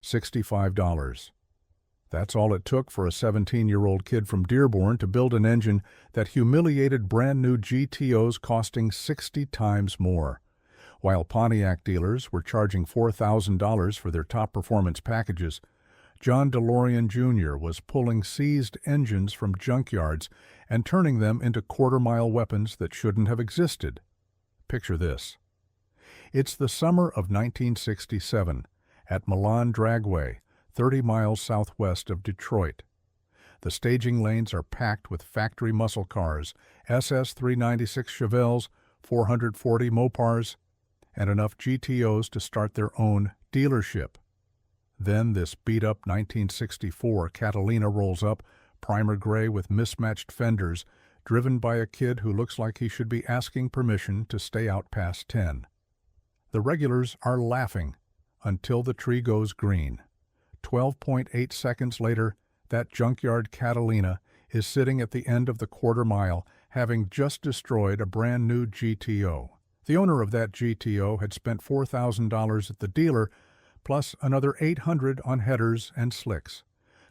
$65. That's all it took for a 17-year-old kid from Dearborn to build an engine that humiliated brand-new GTOs costing 60 times more. While Pontiac dealers were charging $4,000 for their top performance packages, John DeLorean Jr. was pulling seized engines from junkyards and turning them into quarter-mile weapons that shouldn't have existed. Picture this. It's the summer of 1967 at Milan Dragway, 30 miles southwest of Detroit. The staging lanes are packed with factory muscle cars, SS-396 Chevelles, 440 Mopars, and enough GTOs to start their own dealership. Then this beat-up 1964 Catalina rolls up, primer gray with mismatched fenders, driven by a kid who looks like he should be asking permission to stay out past 10. The regulars are laughing until the tree goes green. 12.8 seconds later, that junkyard Catalina is sitting at the end of the quarter mile, having just destroyed a brand new GTO. The owner of that GTO had spent $4,000 at the dealer, plus another $800 on headers and slicks.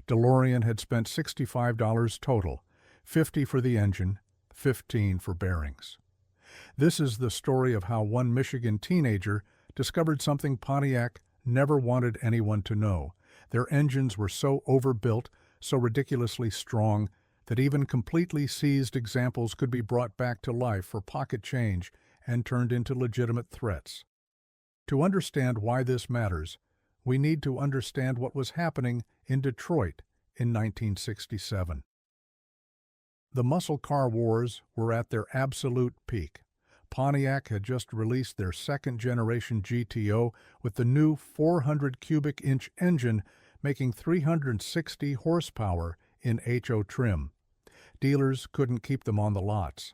DeLorean had spent $65 total, $50 for the engine, $15 for bearings. This is the story of how one Michigan teenager discovered something Pontiac never wanted anyone to know. Their engines were so overbuilt, so ridiculously strong, that even completely seized examples could be brought back to life for pocket change and turned into legitimate threats. To understand why this matters, we need to understand what was happening in Detroit in 1967. The muscle car wars were at their absolute peak. Pontiac had just released their second-generation GTO with the new 400 cubic inch engine making 360 horsepower in HO trim. Dealers couldn't keep them on the lots.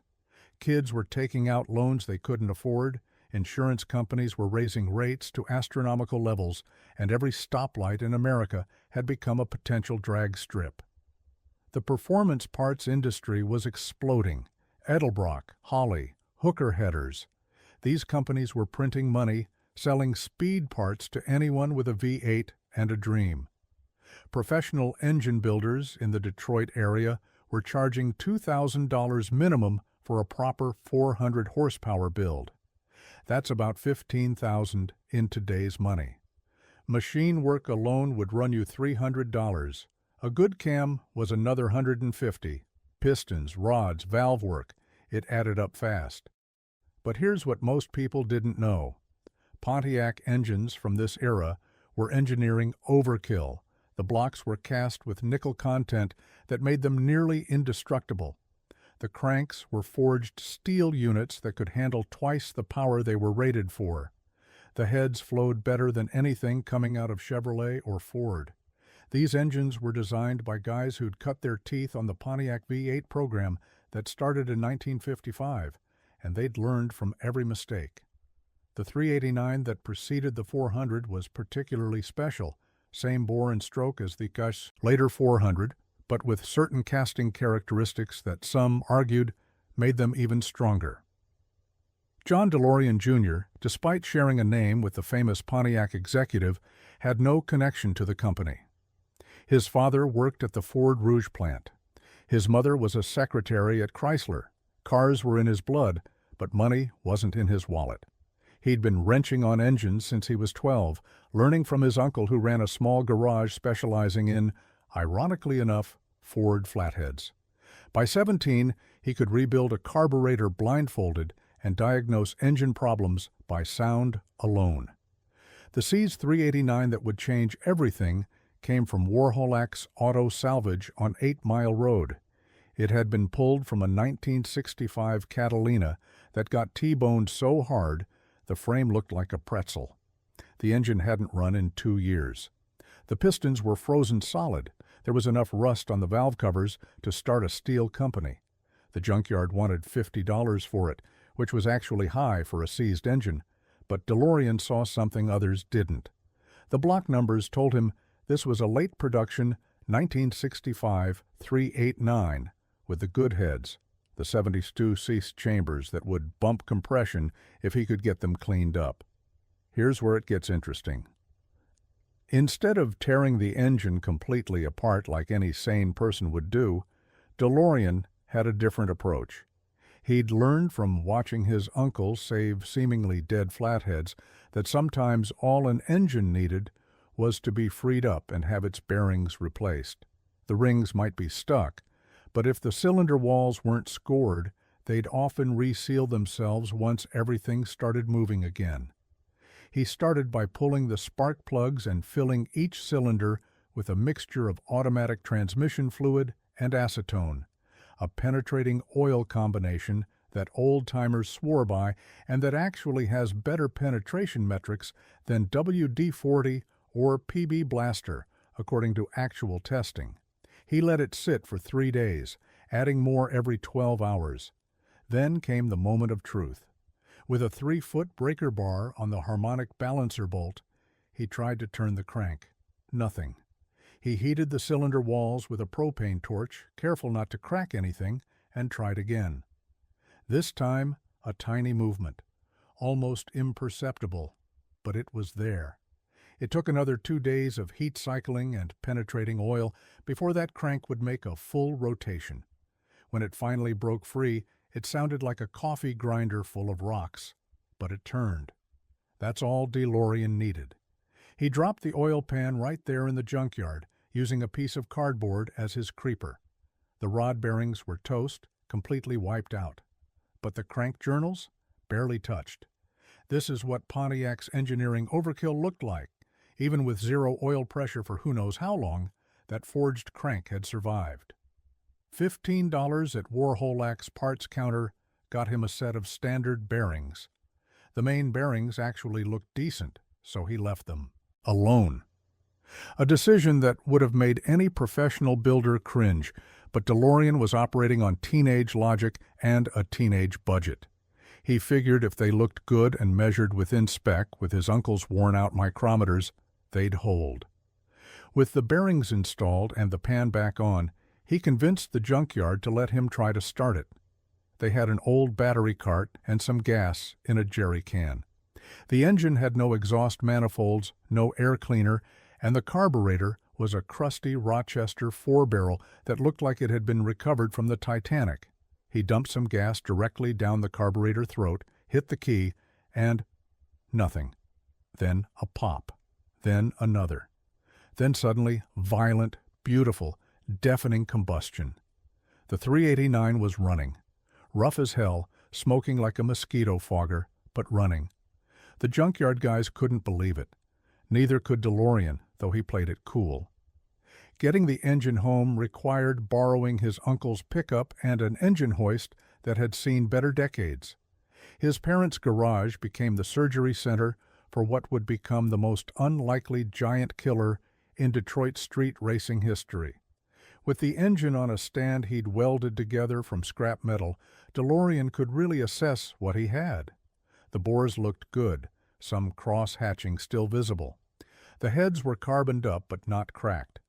Kids were taking out loans they couldn't afford, insurance companies were raising rates to astronomical levels, and every stoplight in America had become a potential drag strip. The performance parts industry was exploding. Edelbrock, Holley, Hooker headers. These companies were printing money, selling speed parts to anyone with a V8 and a dream. Professional engine builders in the Detroit area were charging $2,000 minimum for a proper 400 horsepower build. That's about $15,000 in today's money. Machine work alone would run you $300. A good cam was another $150. Pistons, rods, valve work, it added up fast. But here's what most people didn't know. Pontiac engines from this era were engineering overkill. The blocks were cast with nickel content that made them nearly indestructible. The cranks were forged steel units that could handle twice the power they were rated for. The heads flowed better than anything coming out of Chevrolet or Ford. These engines were designed by guys who'd cut their teeth on the Pontiac V8 program that started in 1955, and they'd learned from every mistake. The 389 that preceded the 400 was particularly special, same bore and stroke as the later 400, but with certain casting characteristics that some argued made them even stronger. John DeLorean Jr., despite sharing a name with the famous Pontiac executive, had no connection to the company. His father worked at the Ford Rouge plant. His mother was a secretary at Chrysler. Cars were in his blood, but money wasn't in his wallet. He'd been wrenching on engines since he was 12, learning from his uncle who ran a small garage specializing in, ironically enough, Ford flatheads. By 17, he could rebuild a carburetor blindfolded and diagnose engine problems by sound alone. The seized 389 that would change everything came from Warholak's Auto Salvage on 8 Mile Road. It had been pulled from a 1965 Catalina that got T-boned so hard the frame looked like a pretzel. The engine hadn't run in 2 years. The pistons were frozen solid. There was enough rust on the valve covers to start a steel company. The junkyard wanted $50 for it, which was actually high for a seized engine, but DeLorean saw something others didn't. The block numbers told him this was a late production 1965 389 with the good heads, the 72-cc chambers that would bump compression if he could get them cleaned up. Here's where it gets interesting. Instead of tearing the engine completely apart like any sane person would do, DeLorean had a different approach. He'd learned from watching his uncle save seemingly dead flatheads that sometimes all an engine needed was to be freed up and have its bearings replaced. The rings might be stuck, but if the cylinder walls weren't scored, they'd often reseal themselves once everything started moving again. He started by pulling the spark plugs and filling each cylinder with a mixture of automatic transmission fluid and acetone, a penetrating oil combination that old-timers swore by and that actually has better penetration metrics than WD-40 or PB Blaster, according to actual testing. He let it sit for 3 days, adding more every 12 hours. Then came the moment of truth. With a 3-foot breaker bar on the harmonic balancer bolt, he tried to turn the crank. Nothing. He heated the cylinder walls with a propane torch, careful not to crack anything, and tried again. This time, a tiny movement, almost imperceptible, but it was there. It took another 2 days of heat cycling and penetrating oil before that crank would make a full rotation. When it finally broke free, it sounded like a coffee grinder full of rocks, but it turned. That's all DeLorean needed. He dropped the oil pan right there in the junkyard, using a piece of cardboard as his creeper. The rod bearings were toast, completely wiped out. But the crank journals? Barely touched. This is what Pontiac's engineering overkill looked like. Even with zero oil pressure for who knows how long, that forged crank had survived. $15 at Warholak's parts counter got him a set of standard bearings. The main bearings actually looked decent, so he left them. Alone. A decision that would have made any professional builder cringe, but DeLorean was operating on teenage logic and a teenage budget. He figured if they looked good and measured within spec with his uncle's worn-out micrometers, they'd hold. With the bearings installed and the pan back on, he convinced the junkyard to let him try to start it. They had an old battery cart and some gas in a jerry can. The engine had no exhaust manifolds, no air cleaner, and the carburetor was a crusty Rochester 4-barrel that looked like it had been recovered from the Titanic. He dumped some gas directly down the carburetor throat, hit the key, and nothing. Then a pop. Then another. Then suddenly violent, beautiful, deafening combustion. The 389 was running. Rough as hell, smoking like a mosquito fogger, but running. The junkyard guys couldn't believe it. Neither could DeLorean, though he played it cool. Getting the engine home required borrowing his uncle's pickup and an engine hoist that had seen better decades. His parents' garage became the surgery center for what would become the most unlikely giant killer in Detroit street racing history. With the engine on a stand he'd welded together from scrap metal, DeLorean could really assess what he had. The bores looked good, some cross-hatching still visible. The heads were carboned up but not cracked.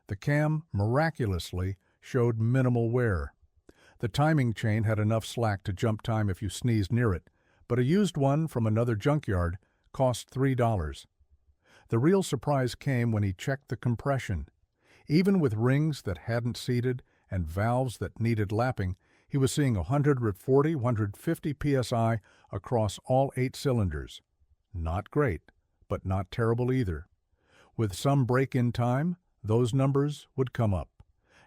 The cam, miraculously, showed minimal wear. The timing chain had enough slack to jump time if you sneezed near it, but a used one from another junkyard cost $3. The real surprise came when he checked the compression. Even with rings that hadn't seated and valves that needed lapping, he was seeing 140, 150 psi across all 8 cylinders. Not great, but not terrible either. With some break-in time, those numbers would come up.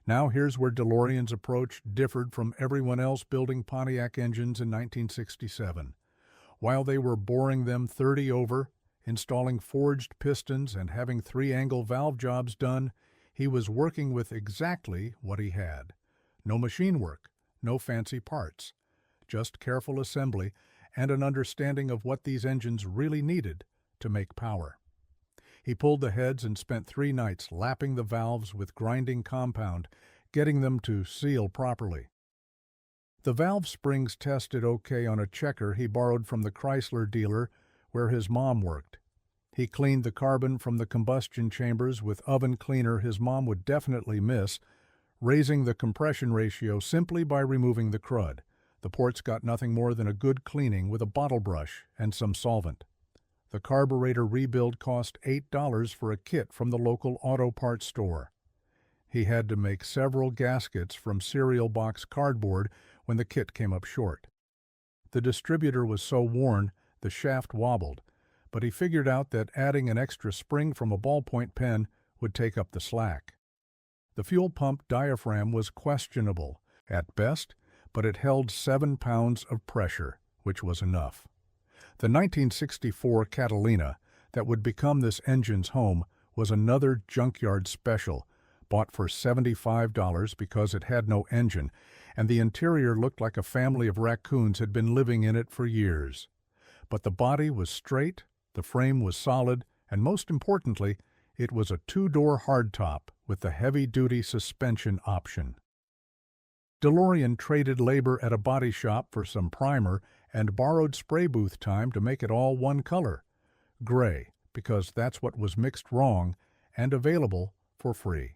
Now here's where DeLorean's approach differed from everyone else building Pontiac engines in 1967. While they were boring them 30 over, installing forged pistons and having 3-angle valve jobs done, he was working with exactly what he had. No machine work, no fancy parts, just careful assembly and an understanding of what these engines really needed to make power. He pulled the heads and spent 3 nights lapping the valves with grinding compound, getting them to seal properly. The valve springs tested okay on a checker he borrowed from the Chrysler dealer where his mom worked. He cleaned the carbon from the combustion chambers with oven cleaner his mom would definitely miss, raising the compression ratio simply by removing the crud. The ports got nothing more than a good cleaning with a bottle brush and some solvent. The carburetor rebuild cost $8 for a kit from the local auto parts store. He had to make several gaskets from cereal box cardboard when the kit came up short. The distributor was so worn, the shaft wobbled, but he figured out that adding an extra spring from a ballpoint pen would take up the slack. The fuel pump diaphragm was questionable at best, but it held 7 pounds of pressure, which was enough. The 1964 Catalina, that would become this engine's home, was another Junkyard special, bought for $75 because it had no engine, and the interior looked like a family of raccoons had been living in it for years. But the body was straight, the frame was solid, and most importantly, it was a 2-door hardtop with the heavy-duty suspension option. DeLorean traded labor at a body shop for some primer and borrowed spray booth time to make it all one color, gray, because that's what was mixed wrong and available for free.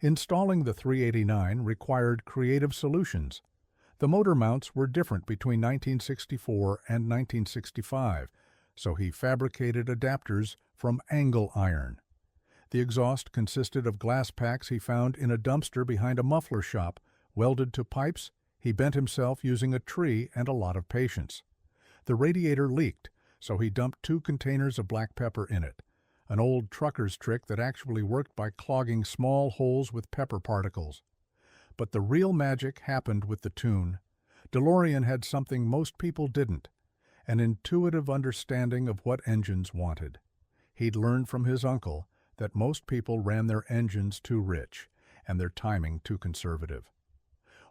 Installing the 389 required creative solutions. The motor mounts were different between 1964 and 1965, so he fabricated adapters from angle iron. The exhaust consisted of glass packs he found in a dumpster behind a muffler shop, welded to pipes he bent himself using a tree and a lot of patience. The radiator leaked, so he dumped 2 containers of black pepper in it, an old trucker's trick that actually worked by clogging small holes with pepper particles. But the real magic happened with the tune. DeLorean had something most people didn't, an intuitive understanding of what engines wanted. He'd learned from his uncle that most people ran their engines too rich and their timing too conservative.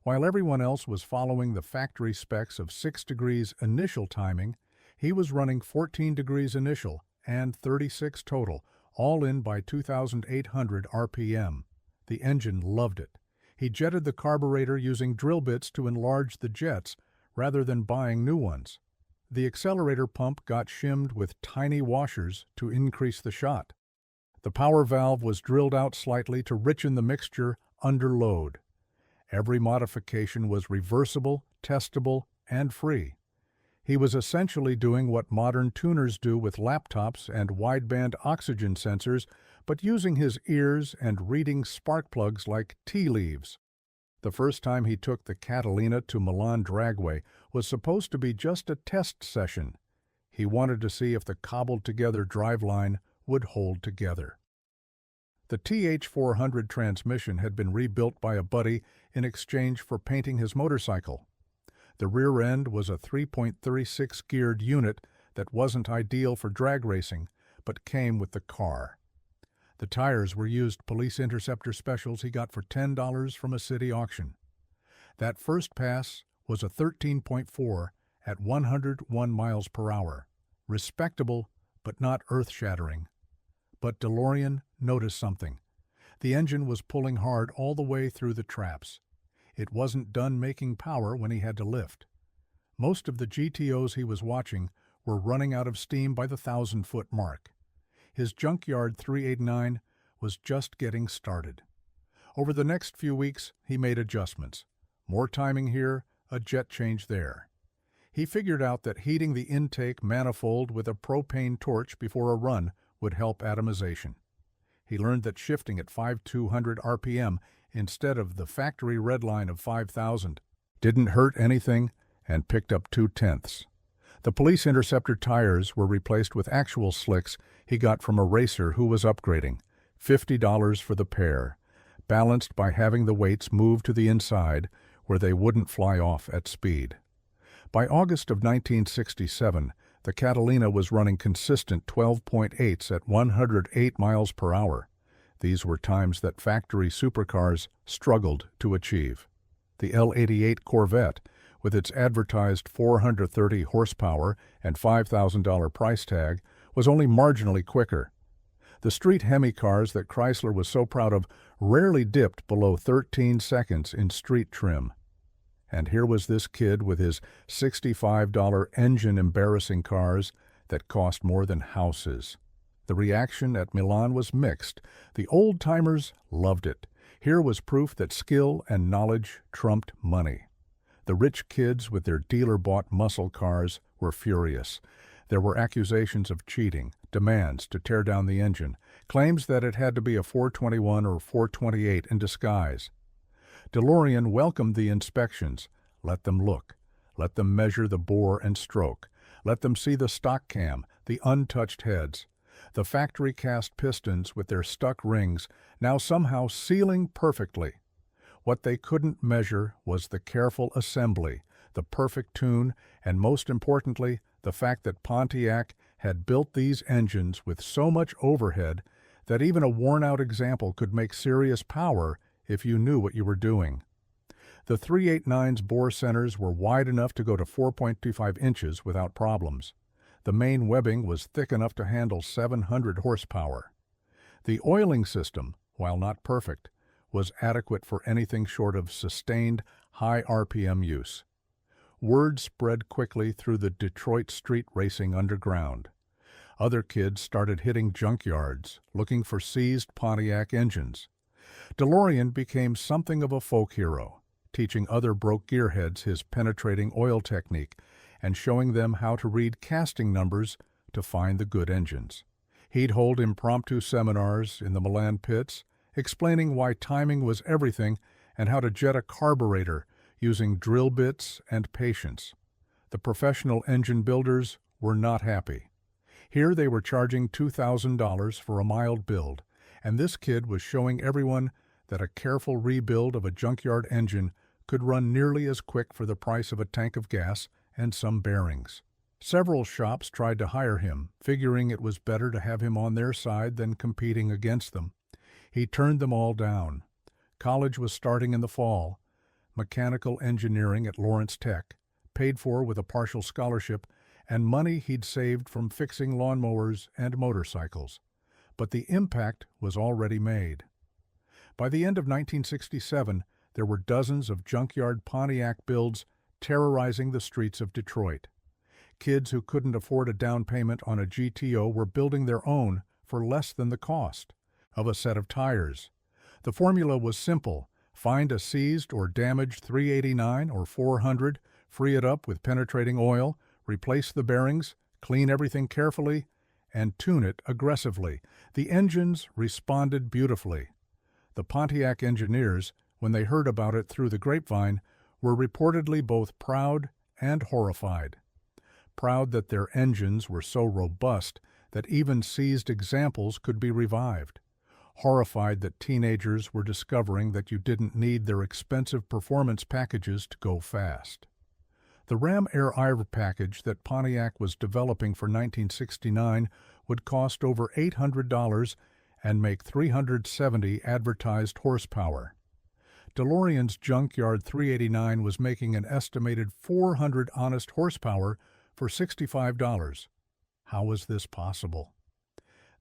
While everyone else was following the factory specs of 6 degrees initial timing, he was running 14 degrees initial and 36 total, all in by 2,800 RPM. The engine loved it. He jetted the carburetor using drill bits to enlarge the jets rather than buying new ones. The accelerator pump got shimmed with tiny washers to increase the shot. The power valve was drilled out slightly to richen the mixture under load. Every modification was reversible, testable, and free. He was essentially doing what modern tuners do with laptops and wideband oxygen sensors, but using his ears and reading spark plugs like tea leaves. The first time he took the Catalina to Milan dragway was supposed to be just a test session. He wanted to see if the cobbled-together driveline would hold together. The TH400 transmission had been rebuilt by a buddy in exchange for painting his motorcycle. The rear end was a 3.36 geared unit that wasn't ideal for drag racing, but came with the car. The tires were used Police Interceptor specials he got for $10 from a city auction. That first pass was a 13.4 at 101 miles per hour. Respectable, but not earth-shattering. But DeLorean noticed something. The engine was pulling hard all the way through the traps. It wasn't done making power when he had to lift. Most of the GTOs he was watching were running out of steam by the 1,000-foot mark. His Junkyard 389 was just getting started. Over the next few weeks, he made adjustments. More timing here, a jet change there. He figured out that heating the intake manifold with a propane torch before a run would help atomization. He learned that shifting at 5,200 RPM instead of the factory redline of 5,000 didn't hurt anything and picked up 0.2. The Police Interceptor tires were replaced with actual slicks he got from a racer who was upgrading, $50 for the pair, balanced by having the weights moved to the inside where they wouldn't fly off at speed. By August of 1967, the Catalina was running consistent 12.8s at 108 miles per hour. These were times that factory supercars struggled to achieve. The L-88 Corvette, with its advertised 430 horsepower and $5,000 price tag, was only marginally quicker. The street Hemi cars that Chrysler was so proud of rarely dipped below 13 seconds in street trim. And here was this kid with his $65 engine-embarrassing cars that cost more than houses. The reaction at Milan was mixed. The old-timers loved it. Here was proof that skill and knowledge trumped money. The rich kids with their dealer-bought muscle cars were furious. There were accusations of cheating, demands to tear down the engine, claims that it had to be a 421 or 428 in disguise. DeLorean welcomed the inspections. Let them look. Let them measure the bore and stroke. Let them see the stock cam, the untouched heads, the factory cast pistons with their stuck rings now somehow sealing perfectly. What they couldn't measure was the careful assembly, the perfect tune, and most importantly, the fact that Pontiac had built these engines with so much overhead that even a worn-out example could make serious power if you knew what you were doing. The 389's bore centers were wide enough to go to 4.25 inches without problems. The main webbing was thick enough to handle 700 horsepower. The oiling system, while not perfect, was adequate for anything short of sustained, high RPM use. Word spread quickly through the Detroit street racing underground. Other kids started hitting junkyards, looking for seized Pontiac engines. DeLorean became something of a folk hero, teaching other broke gearheads his penetrating oil technique and showing them how to read casting numbers to find the good engines. He'd hold impromptu seminars in the Milan pits, explaining why timing was everything and how to jet a carburetor using drill bits and patience. The professional engine builders were not happy. Here they were charging $2,000 for a mild build, and this kid was showing everyone that a careful rebuild of a junkyard engine could run nearly as quick for the price of a tank of gas and some bearings. Several shops tried to hire him, figuring it was better to have him on their side than competing against them. He turned them all down. College was starting in the fall. Mechanical engineering at Lawrence Tech, paid for with a partial scholarship, and money he'd saved from fixing lawnmowers and motorcycles. But the impact was already made. By the end of 1967, there were dozens of junkyard Pontiac builds terrorizing the streets of Detroit. Kids who couldn't afford a down payment on a GTO were building their own for less than the cost of a set of tires. The formula was simple. Find a seized or damaged 389 or 400, free it up with penetrating oil, replace the bearings, clean everything carefully, and tune it aggressively. The engines responded beautifully. The Pontiac engineers, when they heard about it through the grapevine, were reportedly both proud and horrified. Proud that their engines were so robust that even seized examples could be revived. Horrified that teenagers were discovering that you didn't need their expensive performance packages to go fast. The Ram Air Ivor package that Pontiac was developing for 1969 would cost over $800 and make 370 advertised horsepower. DeLorean's Junkyard 389 was making an estimated 400 honest horsepower for $65. How was this possible?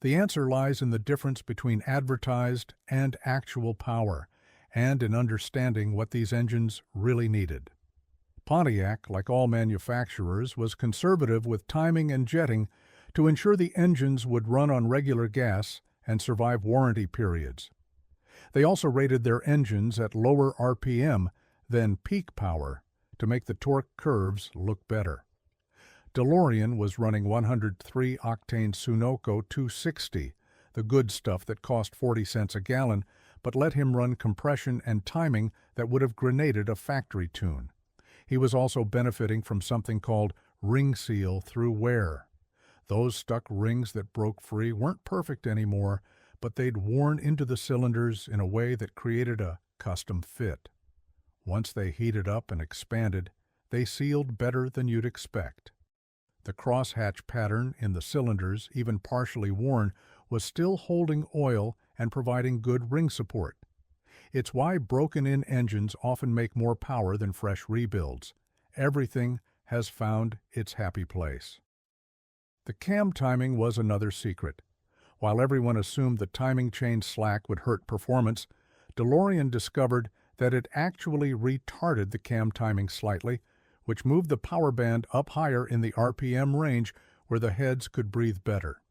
The answer lies in the difference between advertised and actual power, and in understanding what these engines really needed. Pontiac, like all manufacturers, was conservative with timing and jetting to ensure the engines would run on regular gas and survive warranty periods. They also rated their engines at lower RPM than peak power to make the torque curves look better. DeLorean was running 103-octane Sunoco 260, the good stuff that cost 40 cents a gallon, but let him run compression and timing that would have grenaded a factory tune. He was also benefiting from something called ring seal through wear. Those stuck rings that broke free weren't perfect anymore, but they'd worn into the cylinders in a way that created a custom fit. Once they heated up and expanded, they sealed better than you'd expect. The crosshatch pattern in the cylinders, even partially worn, was still holding oil and providing good ring support. It's why broken-in engines often make more power than fresh rebuilds. Everything has found its happy place. The cam timing was another secret. While everyone assumed the timing chain slack would hurt performance, DeLorean discovered that it actually retarded the cam timing slightly, which moved the power band up higher in the RPM range where the heads could breathe better.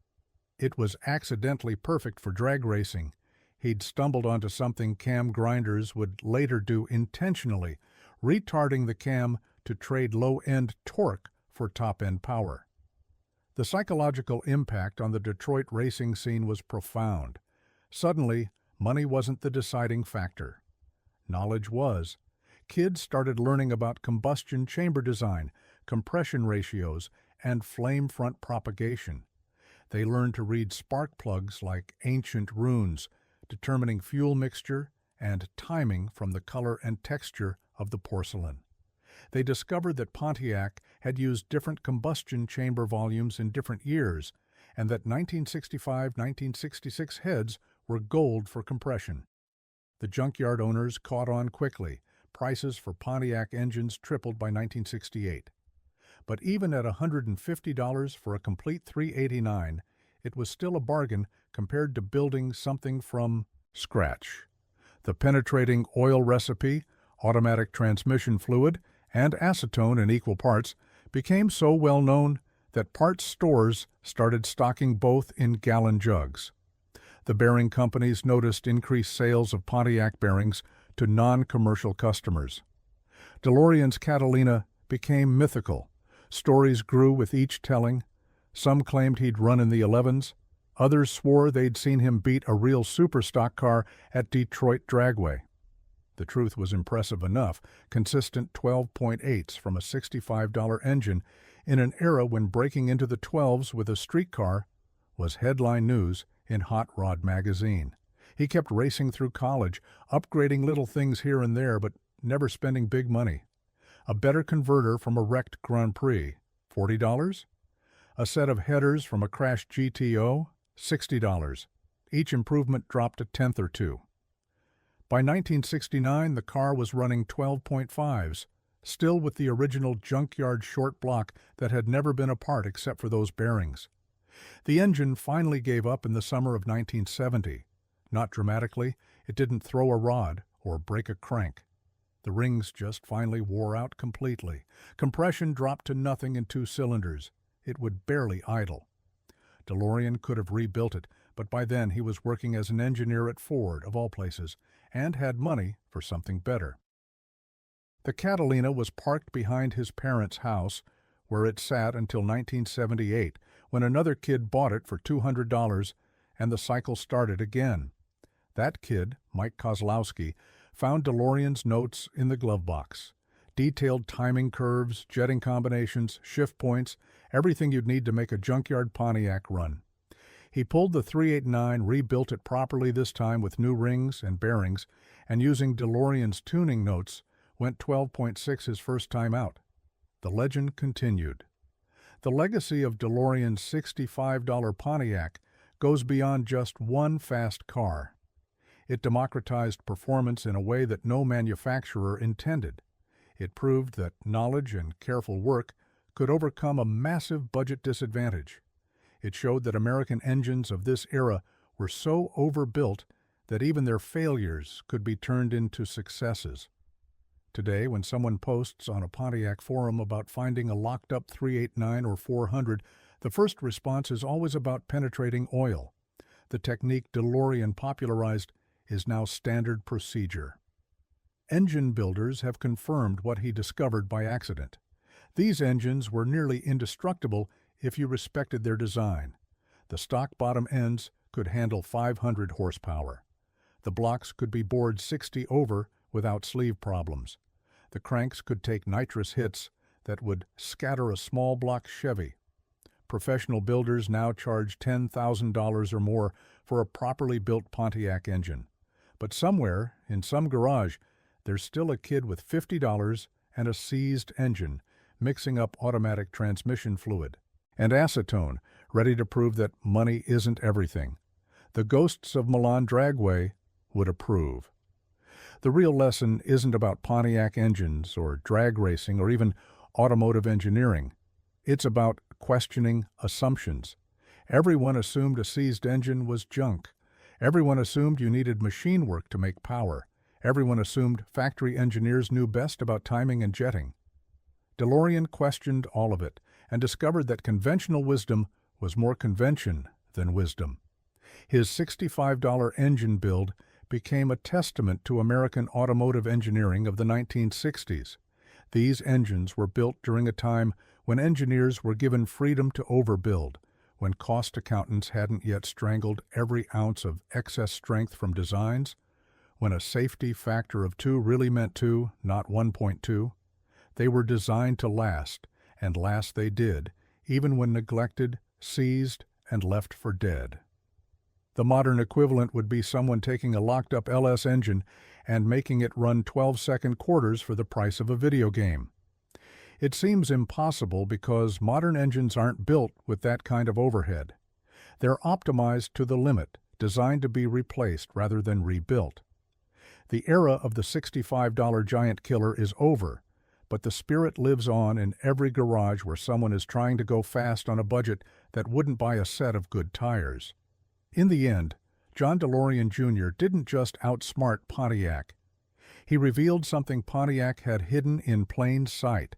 It was accidentally perfect for drag racing. He'd stumbled onto something cam grinders would later do intentionally, retarding the cam to trade low-end torque for top-end power. The psychological impact on the Detroit racing scene was profound. Suddenly, money wasn't the deciding factor. Knowledge was. Kids started learning about combustion chamber design, compression ratios, and flame front propagation. They learned to read spark plugs like ancient runes, determining fuel mixture and timing from the color and texture of the porcelain. They discovered that Pontiac had used different combustion chamber volumes in different years, and that 1965-1966 heads were gold for compression. The junkyard owners caught on quickly. Prices for Pontiac engines tripled by 1968. But even at $150 for a complete 389, it was still a bargain compared to building something from scratch. The penetrating oil recipe, automatic transmission fluid, and acetone in equal parts became so well known that parts stores started stocking both in gallon jugs. The bearing companies noticed increased sales of Pontiac bearings to non-commercial customers. DeLorean's Catalina became mythical. Stories grew with each telling. Some claimed he'd run in the 11s. Others swore they'd seen him beat a real superstock car at Detroit Dragway. The truth was impressive enough, consistent 12.8s from a $65 engine in an era when breaking into the 12s with a street car was headline news in Hot Rod magazine. He kept racing through college, upgrading little things here and there, but never spending big money. A better converter from a wrecked Grand Prix, $40? A set of headers from a crashed GTO, $60. Each improvement dropped a tenth or two. By 1969, the car was running 12.5s, still with the original junkyard short block that had never been apart except for those bearings. The engine finally gave up in the summer of 1970. Not dramatically, it didn't throw a rod or break a crank. The rings just finally wore out completely. Compression dropped to nothing in 2 cylinders. It would barely idle. DeLorean could have rebuilt it, but by then he was working as an engineer at Ford, of all places, and had money for something better. The Catalina was parked behind his parents' house, where it sat until 1978, when another kid bought it for $200, and the cycle started again. That kid, Mike Kozlowski, found DeLorean's notes in the glove box. Detailed timing curves, jetting combinations, shift points, everything you'd need to make a junkyard Pontiac run. He pulled the 389, rebuilt it properly this time with new rings and bearings, and using DeLorean's tuning notes, went 12.6 his first time out. The legend continued. The legacy of DeLorean's $65 Pontiac goes beyond just one fast car. It democratized performance in a way that no manufacturer intended. It proved that knowledge and careful work could overcome a massive budget disadvantage. It showed that American engines of this era were so overbuilt that even their failures could be turned into successes. Today, when someone posts on a Pontiac forum about finding a locked-up 389 or 400, the first response is always about penetrating oil. The technique DeLorean popularized is now standard procedure. Engine builders have confirmed what he discovered by accident. These engines were nearly indestructible if you respected their design. The stock bottom ends could handle 500 horsepower. The blocks could be bored 60 over without sleeve problems. The cranks could take nitrous hits that would scatter a small block Chevy. Professional builders now charge $10,000 or more for a properly built Pontiac engine. But somewhere, in some garage, there's still a kid with $50 and a seized engine, mixing up automatic transmission fluid, and acetone, ready to prove that money isn't everything. The ghosts of Milan Dragway would approve. The real lesson isn't about Pontiac engines or drag racing or even automotive engineering. It's about questioning assumptions. Everyone assumed a seized engine was junk. Everyone assumed you needed machine work to make power. Everyone assumed factory engineers knew best about timing and jetting. DeLorean questioned all of it and discovered that conventional wisdom was more convention than wisdom. His $65 engine build became a testament to American automotive engineering of the 1960s. These engines were built during a time when engineers were given freedom to overbuild, when cost accountants hadn't yet strangled every ounce of excess strength from designs, when a safety factor of 2 really meant 2, not 1.2. They were designed to last, and last they did, even when neglected, seized, and left for dead. The modern equivalent would be someone taking a locked-up LS engine and making it run 12-second quarters for the price of a video game. It seems impossible because modern engines aren't built with that kind of overhead. They're optimized to the limit, designed to be replaced rather than rebuilt. The era of the $65 giant killer is over, but the spirit lives on in every garage where someone is trying to go fast on a budget that wouldn't buy a set of good tires. In the end, John DeLorean Jr. didn't just outsmart Pontiac. He revealed something Pontiac had hidden in plain sight,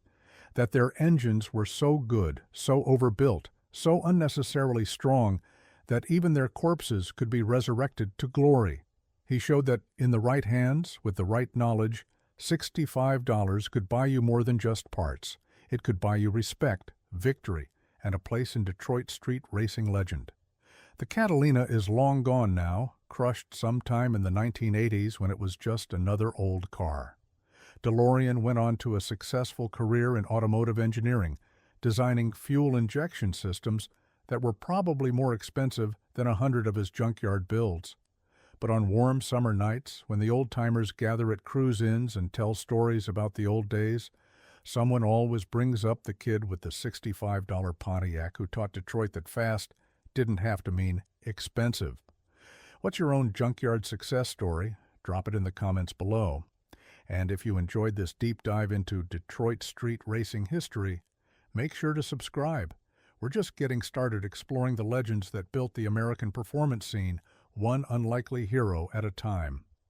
that their engines were so good, so overbuilt, so unnecessarily strong, that even their corpses could be resurrected to glory. He showed that in the right hands, with the right knowledge, $65 could buy you more than just parts. It could buy you respect, victory, and a place in Detroit street racing legend. The Catalina is long gone now, crushed sometime in the 1980s when it was just another old car. DeLorean went on to a successful career in automotive engineering, designing fuel injection systems that were probably more expensive than 100 of his junkyard builds. But on warm summer nights, when the old-timers gather at cruise-ins and tell stories about the old days, someone always brings up the kid with the $65 Pontiac who taught Detroit that fast didn't have to mean expensive. What's your own junkyard success story? Drop it in the comments below. And if you enjoyed this deep dive into Detroit street racing history, make sure to subscribe. We're just getting started exploring the legends that built the American performance scene, one unlikely hero at a time.